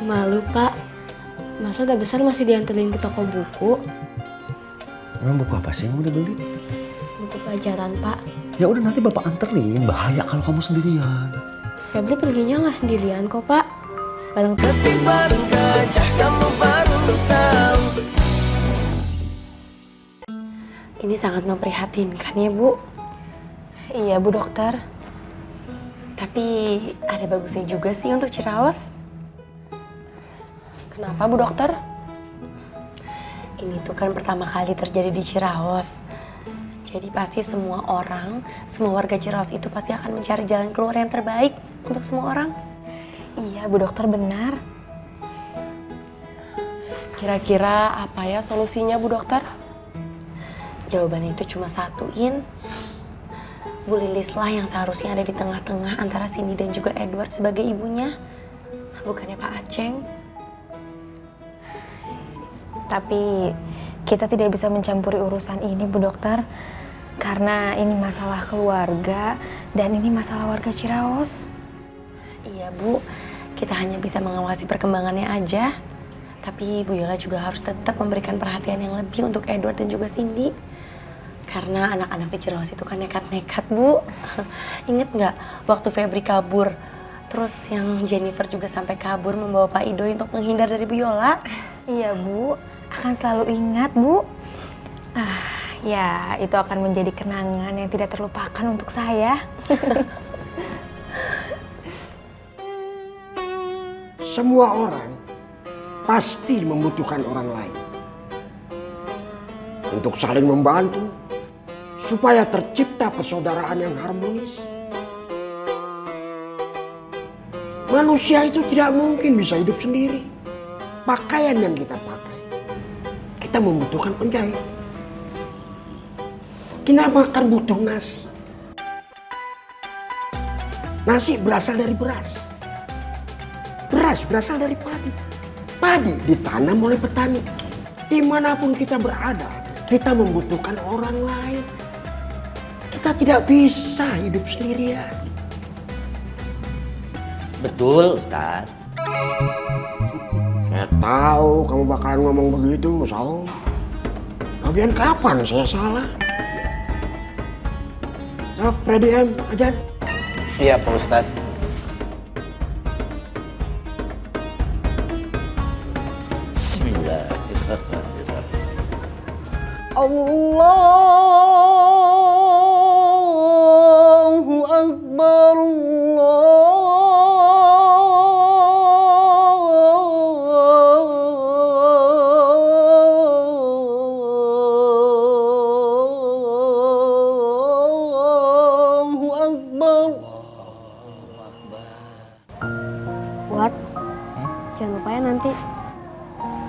Malu, Pak. Masa udah besar masih dianterin ke toko buku? Emang buku apa sih yang mau dibeli? Buku pelajaran, Pak. Ya udah nanti bapak anterin, bahaya kalau kamu sendirian. Febri perginya nggak sendirian kok, Pak. Bareng Bareng gajah kamu baru tahu. Ini sangat memprihatinkan ya, Bu. Iya, Bu Dokter. Tapi ada bagusnya juga sih untuk Ciraos. Kenapa, Bu Dokter? Ini tuh kan pertama kali terjadi di Ciraos. Jadi pasti semua orang, semua warga Ciraos itu pasti akan mencari jalan keluar yang terbaik untuk semua orang. Iya, Bu Dokter, benar. Kira-kira apa ya solusinya, Bu Dokter? Jawabannya itu cuma satu, In. Bu Lilis lah yang seharusnya ada di tengah-tengah antara Cindy dan juga Edward sebagai ibunya. Bukannya Pak Aceng. Tapi kita tidak bisa mencampuri urusan ini, Bu Dokter. Karena ini masalah keluarga dan ini masalah warga Ciraos. Iya, Bu. Kita hanya bisa mengawasi perkembangannya aja. Tapi Bu Yola juga harus tetap memberikan perhatian yang lebih untuk Edward dan juga Cindy. Karena anak-anak di Ciraos itu kan nekat-nekat, Bu. Ingat nggak waktu Febri kabur? Terus yang Jennifer juga sampai kabur membawa Pak Idoy untuk menghindar dari Bu Yola. Iya, Bu. Akan selalu ingat, Bu. Ya, itu akan menjadi kenangan yang tidak terlupakan untuk saya. Semua orang pasti membutuhkan orang lain untuk saling membantu supaya tercipta persaudaraan yang harmonis. Manusia itu tidak mungkin bisa hidup sendiri. Pakaian yang kita pakai, kita membutuhkan penjahit. Kita makan butuh nasi. Nasi berasal dari beras. Beras berasal dari padi. Padi ditanam oleh petani. Dimanapun kita berada, kita membutuhkan orang lain. Kita tidak bisa hidup sendirian. Betul, Ustadz. Saya tahu kamu bakalan ngomong begitu, Saung. Lagian kapan saya salah? Sok, Freddy M, ajan. Iya, Pak Ustadz. Bismillahirrahmanirrahim. Allahu Akbar. Allahu Akbar. Ward, jangan lupa ya nanti.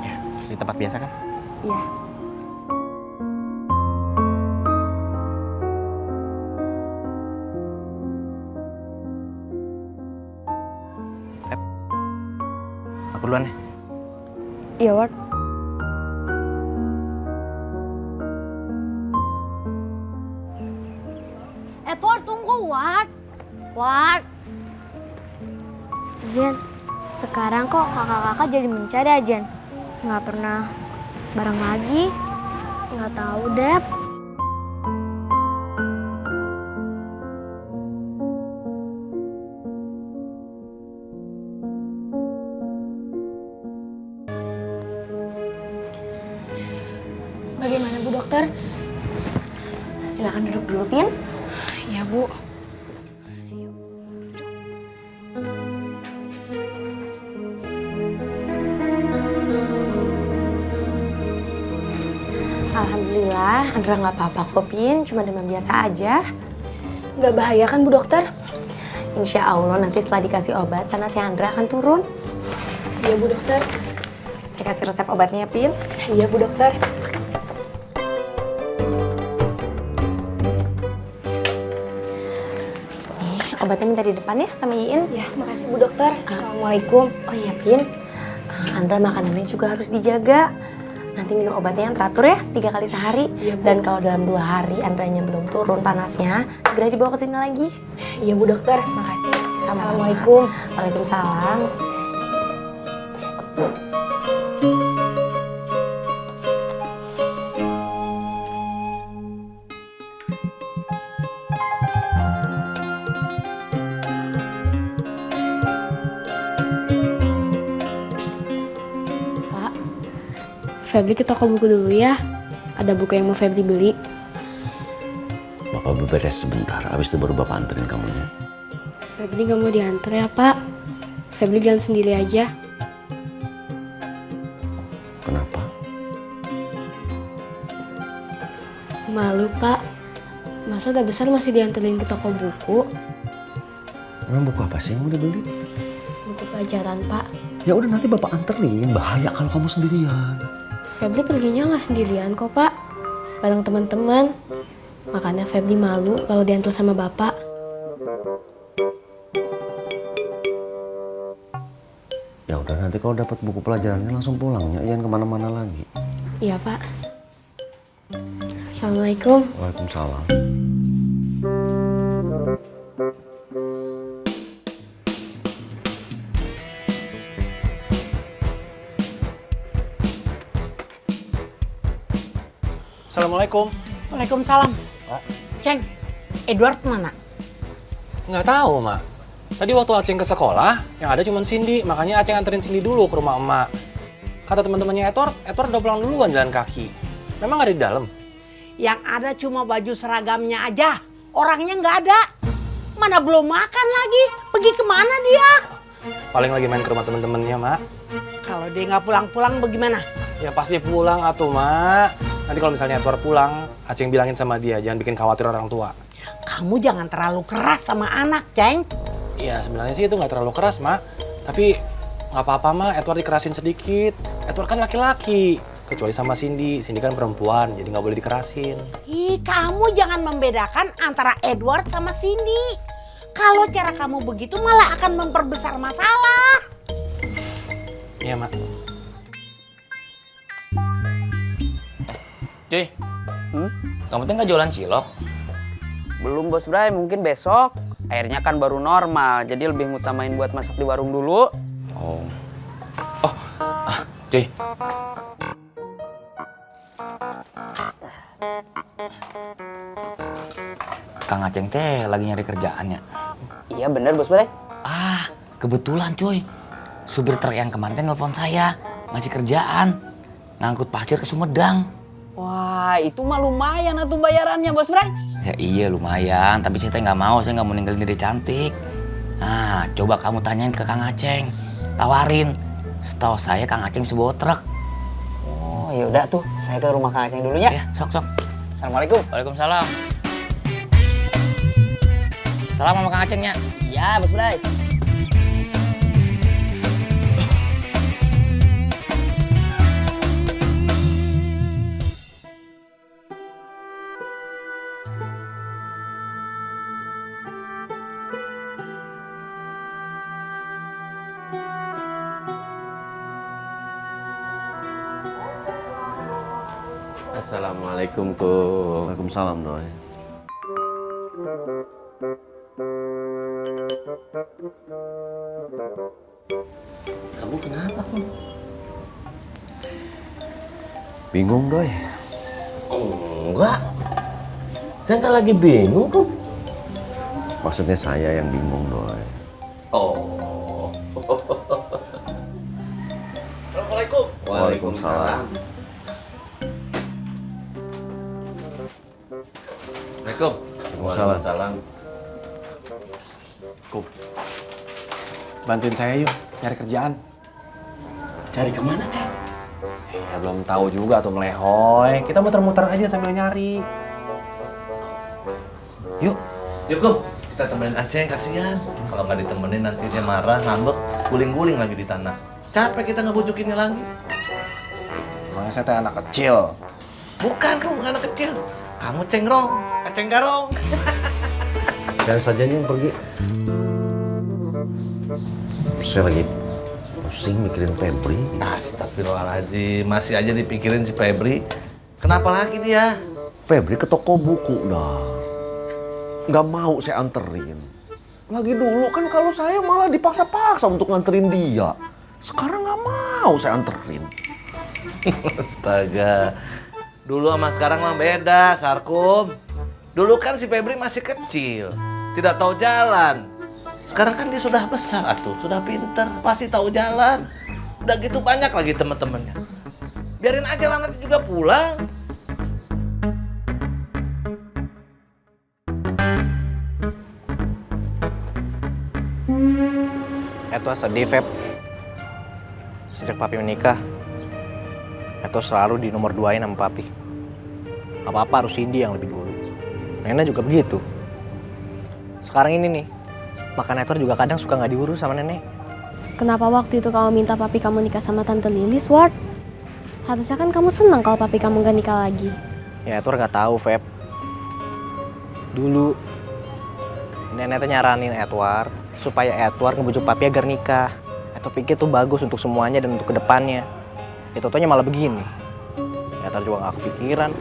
Ya, di tempat biasa kan? Iya. Aku duluan ya. Iya, Ward. Edward, tunggu, Ward. Ward. Jen, sekarang kok kakak-kakak jadi mencari ya, Jen? Nggak pernah bareng lagi. Nggak tahu, Dep. Bagaimana, Bu Dokter? Silakan duduk dulu, Pin. Ya, Bu. Alhamdulillah, Andra nggak apa-apa kok, Pin. Cuma demam biasa aja. Nggak bahaya kan, Bu Dokter? Insya Allah nanti setelah dikasih obat, panas Andra akan turun. Iya, Bu Dokter. Saya kasih resep obatnya, Pin. Iya, Bu Dokter. Nih, obatnya minta di depan ya sama Iin. Ya, makasih Bu Dokter. Assalamualaikum. Oh iya, Pin. Andra makanannya juga harus dijaga. Nanti minum obatnya yang teratur ya, 3 kali sehari. Iya, Bu. Dan kalau dalam 2 hari Andranya belum turun panasnya, segera dibawa ke sini lagi. Iya, Bu Dokter. Makasih. Sama-sama. Assalamualaikum. Waalaikumsalam. Pak, Febri ke toko buku dulu ya. Ada buku yang mau Febri beli. Bapak beberes sebentar, habis itu baru Bapak anterin kamunya. Febri gak mau diantar ya, Pak. Febri jalan sendiri aja. Kenapa? Malu, Pak. Masa udah besar masih dianterin ke toko buku? Emang buku apa sih yang mau dibeli? Buku pelajaran, Pak. Ya udah nanti Bapak anterin, bahaya kalau kamu sendirian. Febri perginya nggak sendirian kok, Pak. Bareng teman-teman. Makanya Febri malu kalau diantar sama Bapak. Ya udah nanti kalau dapat buku pelajarannya langsung pulangnya, jangan kemana-mana lagi. Iya, Pak. Assalamualaikum. Waalaikumsalam. Assalamualaikum. Waalaikumsalam. Ceng, Edward mana? Nggak tahu, Mak. Tadi waktu Aceng ke sekolah, yang ada cuma Cindy. Makanya Aceng anterin Cindy dulu ke rumah emak. Kata teman-temannya Edward udah pulang duluan jalan kaki. Memang nggak ada di dalam? Yang ada cuma baju seragamnya aja. Orangnya nggak ada. Mana belum makan lagi? Pergi kemana dia? Paling lagi main ke rumah teman-temannya, Mak. Kalau dia nggak pulang-pulang bagaimana? Ya pasti pulang atuh, Mak. Nanti kalau misalnya Edward pulang, Aceng bilangin sama dia, jangan bikin khawatir orang tua. Kamu jangan terlalu keras sama anak, Ceng. Iya, sebenarnya sih itu nggak terlalu keras, Mak. Tapi nggak apa-apa, Mak. Edward dikerasin sedikit. Edward kan laki-laki. Kecuali sama Cindy. Cindy kan perempuan, jadi nggak boleh dikerasin. Ih, kamu jangan membedakan antara Edward sama Cindy. Kalau cara kamu begitu malah akan memperbesar masalah. Iya, Mak. Cuy, kamu tuh nggak jualan cilok? Belum Bos Bray, mungkin besok. Airnya kan baru normal, jadi lebih ngutamain buat masak di warung dulu. Oh, cuy. Kang Aceng teh lagi nyari kerjaannya. Iya bener Bos Bray. Ah, kebetulan cuy. Supir truk yang kemarin teh nelfon saya, ngasih kerjaan. Ngangkut pasir ke Sumedang. Wah, itu mah lumayan atuh bayarannya Bos Bray. Ya iya lumayan, tapi saya teh nggak mau, saya nggak mau ninggalin diri cantik. Nah, coba kamu tanyain ke Kang Aceng, tawarin. Setahu saya Kang Aceng bisa bawa truk. Oh, ya udah tuh, saya ke rumah Kang Aceng dulu ya. Ya, sok. Assalamualaikum. Waalaikumsalam. Salam sama Kang Acengnya. Ya, Bos Bray. Assalamualaikum, Kum. Waalaikumsalam, Doi. Kamu kenapa, Kum? Bingung, Doi. Enggak. Saya nggak lagi bingung, Kum. Maksudnya saya yang bingung, Doi. Oh. Assalamualaikum. Waalaikumsalam. Assalamualaikum. Waalaikumsalam. Kum, bantuin saya yuk nyari kerjaan. Cari kemana, Ceng? Ya belum tahu juga tuh melehoy. Kita muter-muter aja sambil nyari. Yuk. Yuk, Kum. Kita temenin Aceng, kasihan. Kalau nggak ditemenin nanti dia marah, ngambek, guling-guling lagi di tanah. Capek kita ngebujukinnya lagi. Emangnya saya teh anak kecil. Bukan, kamu bukan anak kecil. Kamu cengrong, Aceng garong. Biar saja nih yang pergi. Saya lagi pusing mikirin Febri. Astagfirullahaladzim, masih aja dipikirin si Febri. Kenapa lagi dia? Febri ke toko buku dah. Nggak mau saya anterin. Lagi dulu kan kalau saya malah dipaksa-paksa untuk nganterin dia. Sekarang nggak mau saya anterin. Astaga. Dulu sama sekarang mah beda, Sarkum. Dulu kan si Febri masih kecil, tidak tahu jalan. Sekarang kan dia sudah besar atuh, sudah pinter, pasti tahu jalan. Udah gitu banyak lagi teman-temannya. Biarin aja lah nanti juga pulang. Edward sedih, Feb. Sejak papi menikah, Edward selalu di nomor 2-in sama papi. Apa-apa harus Cindy yang lebih dulu. Nenek juga begitu. Sekarang ini nih, makan Edward juga kadang suka nggak diurus sama nenek. Kenapa waktu itu kamu minta papi kamu nikah sama Tante Lilis, Ward? Harusnya kan kamu senang kalau papi kamu gak nikah lagi. Ya Edward nggak tahu, Feb. Dulu, nenek nyaranin Edward supaya Edward ngebujuk papi agar nikah. Edward pikir tuh bagus untuk semuanya dan untuk kedepannya. Ya totonya malah begini. Edward juga nggak kepikiran